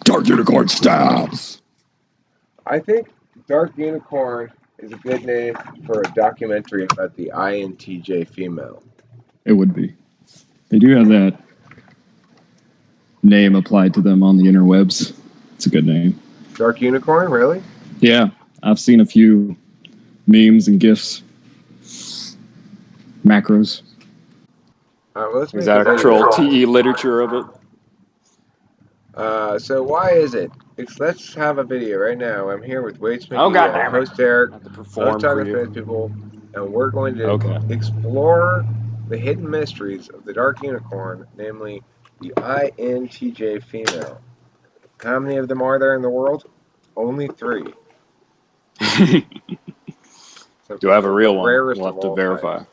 Dark Unicorn stabs. I think Dark Unicorn is a good name for a documentary about the INTJ female. It would be. They do have that name applied to them on the interwebs. It's a good name. Dark Unicorn, really? Yeah, I've seen a few memes and GIFs, macros. All right, well, let's There's make a video. actual TE literature of it. So why is it? Let's have a video right now. I'm here with Waits McGee, Oh, goddamn it. host Eric, I have to host perform for Talking you. Fast People, and we're going to Okay. explore the hidden mysteries of the Dark Unicorn, namely the INTJ female. How many of them are there in the world? Only 3. So Do I have a the real one? rarest We'll of have to all verify. types.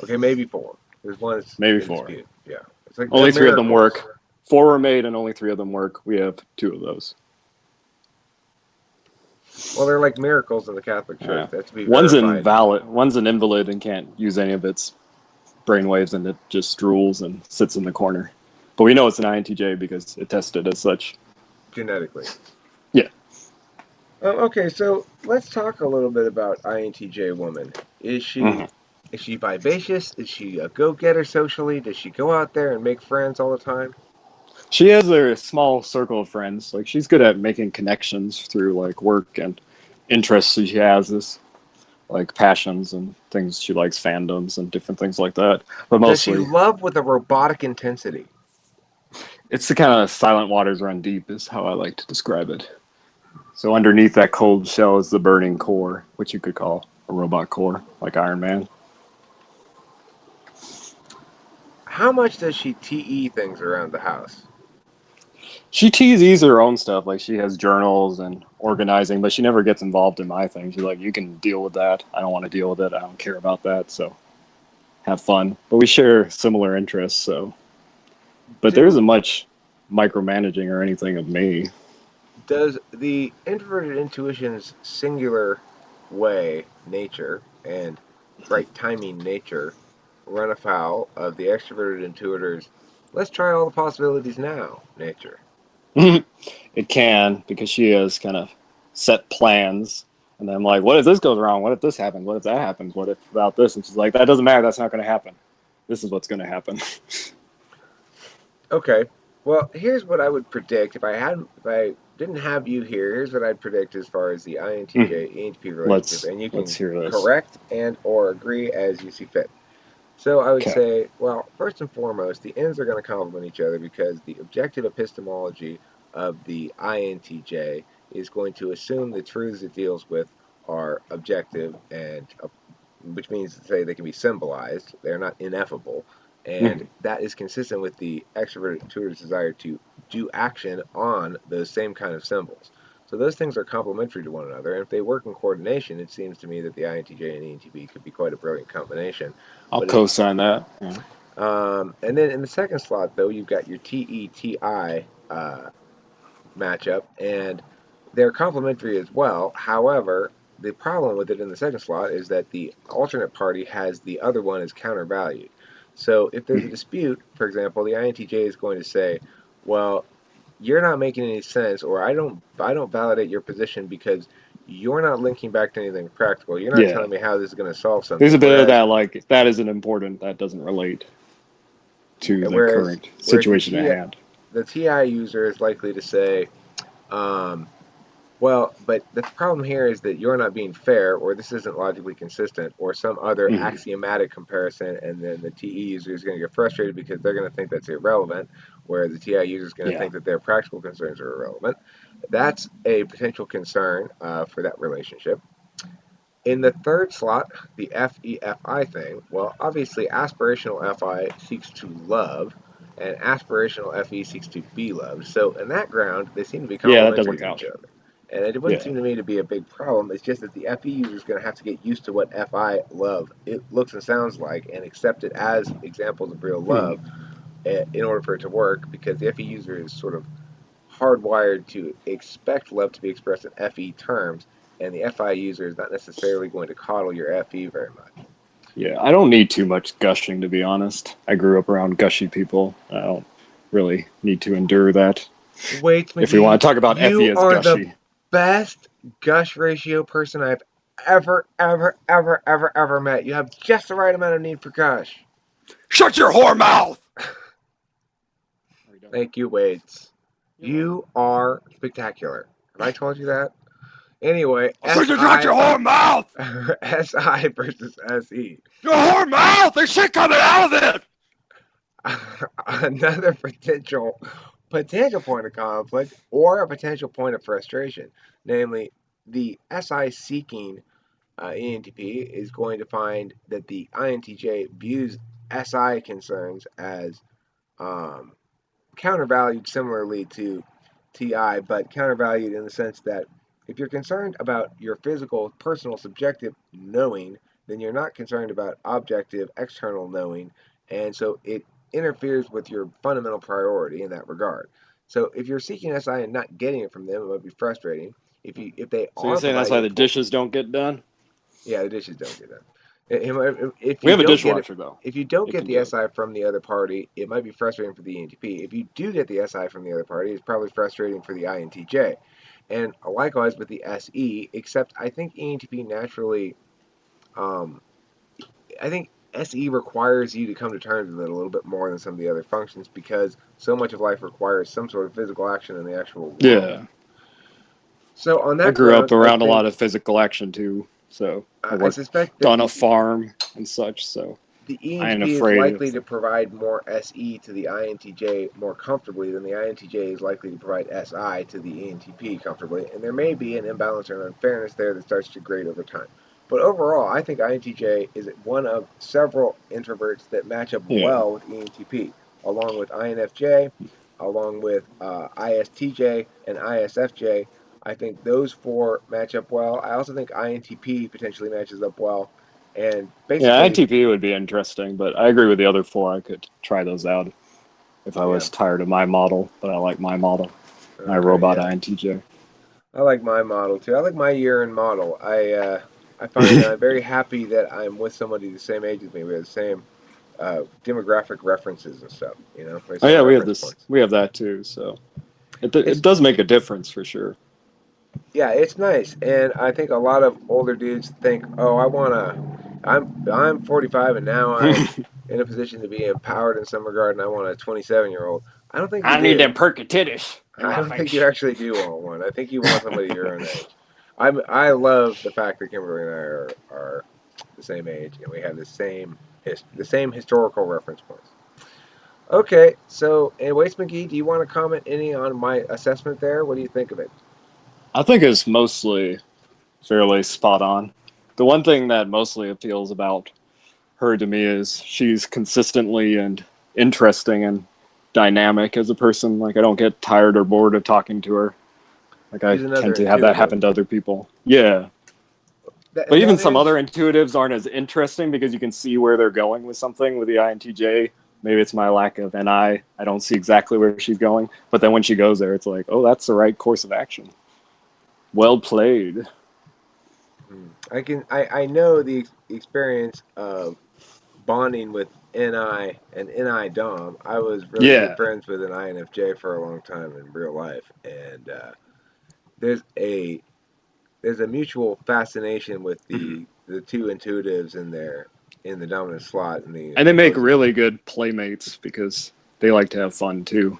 Okay, maybe 4. There's one that's Maybe in 4. dispute. Yeah, it's like Only the 3 of them miracles. work. 4 were made and only 3 of them work. We have 2 of those. Well, they're like miracles in the Catholic Church. Yeah. That's to be One's verified. invalid. One's an invalid and can't use any of its brainwaves, and it just drools and sits in the corner. But we know it's an INTJ because it tested as such. Genetically. Yeah. Okay, so let's talk a little bit about INTJ woman. Is she vivacious? Is she a go-getter socially? Does she go out there and make friends all the time? She has a small circle of friends. Like, she's good at making connections through like work and interests she has, is like passions and things she likes, fandoms and different things like that. But Does she mostly, love with a robotic intensity? it's the kind of silent waters run deep, is how I like to describe it. So underneath that cold shell is the burning core, which you could call a robot core, like Iron Man. How much does she TE things around the house? She teases her own stuff, like she has journals and organizing, but she never gets involved in my thing. She's like, you can deal with that. I don't want to deal with it. I don't care about that. So have fun. But we share similar interests, so. But there isn't much micromanaging or anything of me. Does the introverted intuition's singular way, nature, and right timing nature run afoul of the extroverted intuitor's let's try all the possibilities now nature? It can, because she has kind of set plans. And then I'm like, what if this goes wrong? What if this happens? What if that happens? What if about this? And she's like, that doesn't matter. That's not going to happen. This is what's going to happen. Okay. Well, here's what I would predict if I didn't have you here. Here's what I'd predict as far as the INTJ ENTP relationship, and you can Let's hear this. correct and or agree as you see fit. So I would Okay. say, well, first and foremost, the ends are going to complement each other because the objective epistemology of the INTJ is going to assume the truths it deals with are objective, and which means to say they can be symbolized. They're not ineffable. And that is consistent with the extroverted intuitor's desire to do action on those same kind of symbols. So those things are complementary to one another, and if they work in coordination, it seems to me that the INTJ and ENTP could be quite a brilliant combination. I'll co-sign that. Yeah. And then in the second slot, though, you've got your TETI matchup, and they're complementary as well. However, the problem with it in the second slot is that the alternate party has the other one as countervalued. So if there's a dispute, for example, the INTJ is going to say, well, you're not making any sense, or I don't validate your position because you're not linking back to anything practical. You're not telling me how this is going to solve something. There's a bit of that, like, that isn't important, that doesn't relate to the current situation at hand. The TI user is likely to say, well, but the problem here is that you're not being fair, or this isn't logically consistent, or some other axiomatic comparison, and then the TE user is going to get frustrated because they're going to think that's irrelevant, whereas the TI user is going to think that their practical concerns are irrelevant. That's a potential concern for that relationship. In the third slot, the FEFI thing, well, obviously aspirational FI seeks to love, and aspirational FE seeks to be loved. So in that ground, they seem to be complementary to each other. And it wouldn't seem to me to be a big problem. It's just that the FE user is going to have to get used to what FI love it looks and sounds like and accept it as examples of real love in order for it to work, because the FE user is sort of hardwired to expect love to be expressed in FE terms, and the FI user is not necessarily going to coddle your FE very much. Yeah, I don't need too much gushing, to be honest. I grew up around gushy people. I don't really need to endure that. Waits McGee, If we want to talk about Effie you as are gushy. the best gush ratio person I've ever met. You have just the right amount of need for gush. Shut your whore mouth! Thank you, Waits. You are spectacular. Have I told you that? Anyway, Shut your whore mouth! SI versus SE. Your whore mouth! There's shit coming out of it! Another potential point of conflict or a potential point of frustration. Namely, the SI seeking ENTP is going to find that the INTJ views SI concerns as countervalued similarly to TI, but countervalued in the sense that if you're concerned about your physical, personal, subjective knowing, then you're not concerned about objective, external knowing, and so it interferes with your fundamental priority in that regard. So if you're seeking SI and not getting it from them, it might be frustrating. If they So you're are saying that's why providing the full, dishes don't get done? yeah, the dishes don't get done. If We you have a don't get it, dishwasher, though. if you don't It get can the do it. SI from the other party, it might be frustrating for the ENTP. If you do get the SI from the other party, it's probably frustrating for the INTJ. And likewise with the SE, except I think ENTP naturally, um, I think SE requires you to come to terms with it a little bit more than some of the other functions because so much of life requires some sort of physical action in the actual world. Yeah. So on I that grew up ground, around a lot of physical action, too. So I I worked suspect that on a farm and such, so the I ain't ENTP is afraid. likely to provide more SE to the INTJ more comfortably than the INTJ is likely to provide SI to the ENTP comfortably, and there may be an imbalance or an unfairness there that starts to grade over time. But overall, I think INTJ is one of several introverts that match up Yeah. well with ENTP, along with INFJ, along with ISTJ and ISFJ. I think those four match up well. I also think INTP potentially matches up well. And Yeah, basically, ITP would be interesting, but I agree with the other four. I could try those out if I yeah. was tired of my model, but I like my model. My Okay, robot yeah. INTJ. I like my model too. I like my year-end model. I find that I'm very happy that I'm with somebody the same age as me. We have the same demographic references and stuff. We have the Oh same yeah, we have reference this. points. We have that too. So it It's does make a difference for sure. yeah, it's nice, and I think a lot of older dudes think, oh, I'm 45 and now I'm in a position to be empowered in some regard, and I want a 27-year-old. I don't think you I need do. them perky titties in I my don't think you face. actually do want one. I think you want somebody your own age. I love the fact that Kimberly and I are the same age and we have the same historical reference points. Okay, so and Waits McGee, do you want to comment any on my assessment there? What do you think of it? I think it's mostly fairly spot on. The one thing that mostly appeals about her to me is she's consistently and interesting and dynamic as a person. Like I don't get tired or bored of talking to her. Like I She's another tend to have that intuitive. happen to other people. Yeah. But And even that some is other intuitives aren't as interesting because you can see where they're going with something with the INTJ. Maybe it's my lack of NI. I don't see exactly where she's going. But then when she goes there, it's like, oh, that's the right course of action. Well played. I know the experience of bonding with NI and NI Dom. I was really good Yeah. friends with an INFJ for a long time in real life, and there's a there's a mutual fascination with the two intuitives in the dominant slot and the And they make opposing. really good playmates because they like to have fun too.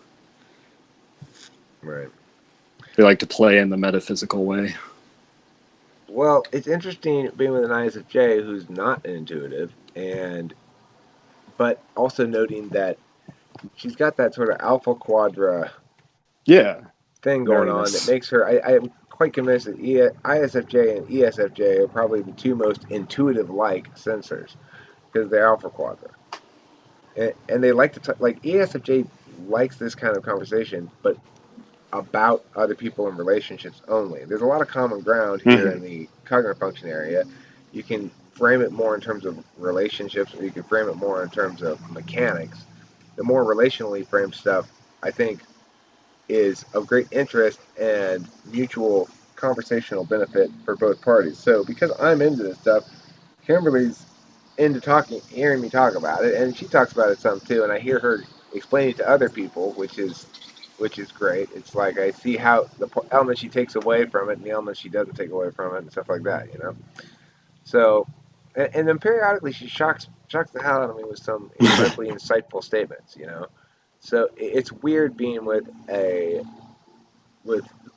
Right. They like to play in the metaphysical way. Well, it's interesting being with an ISFJ who's not an intuitive, and but also noting that she's got that sort of alpha quadra Yeah. thing going on that Variness. makes her. I'm quite convinced that ISFJ and ESFJ are probably the two most intuitive-like sensors because they're alpha quadra. And they like to like ESFJ likes this kind of conversation, but about other people and relationships only. There's a lot of common ground here Mm-hmm. in the cognitive function area. You can frame it more in terms of relationships, or you can frame it more in terms of mechanics. The more relationally framed stuff, I think, is of great interest and mutual conversational benefit for both parties. So, because I'm into this stuff, Kimberly's into hearing me talk about it, and she talks about it some too, and I hear her explaining it to other people, which is which is great. It's like I see how the elements she takes away from it and the elements she doesn't take away from it and stuff like that, you know. So, and then periodically she shocks the hell out of me with some incredibly insightful statements, you know. So it's weird being with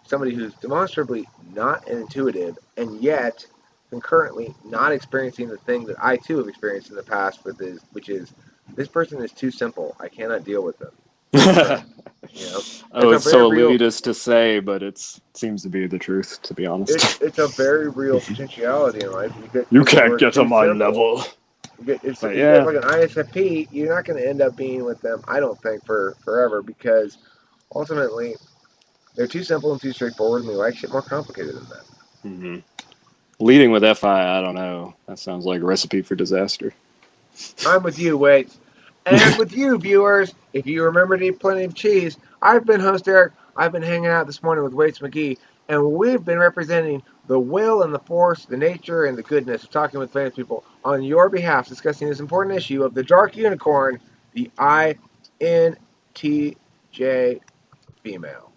somebody who's demonstrably not intuitive and yet concurrently not experiencing the thing that I too have experienced in the past with this, which is this person is too simple. I cannot deal with them. You know, Oh, it's a it's very so real. elitist to say, but it seems to be the truth, to be honest. It's a very real potentiality in life. You get You people who can't are get to too my simple. level. But You get yeah. like an ISFP. You're not going to end up being with them. I don't think for forever because ultimately they're too simple and too straightforward, and they like shit more complicated than that. Mm-hmm. Leading with FI, I don't know. That sounds like a recipe for disaster. I'm with you, Waits. And with you, viewers, if you remember to eat plenty of cheese, I've been host Eric. I've been hanging out this morning with Waits McGee, and we've been representing the will and the force, the nature and the goodness of talking with famous people on your behalf, discussing this important issue of the dark unicorn, the INTJ female.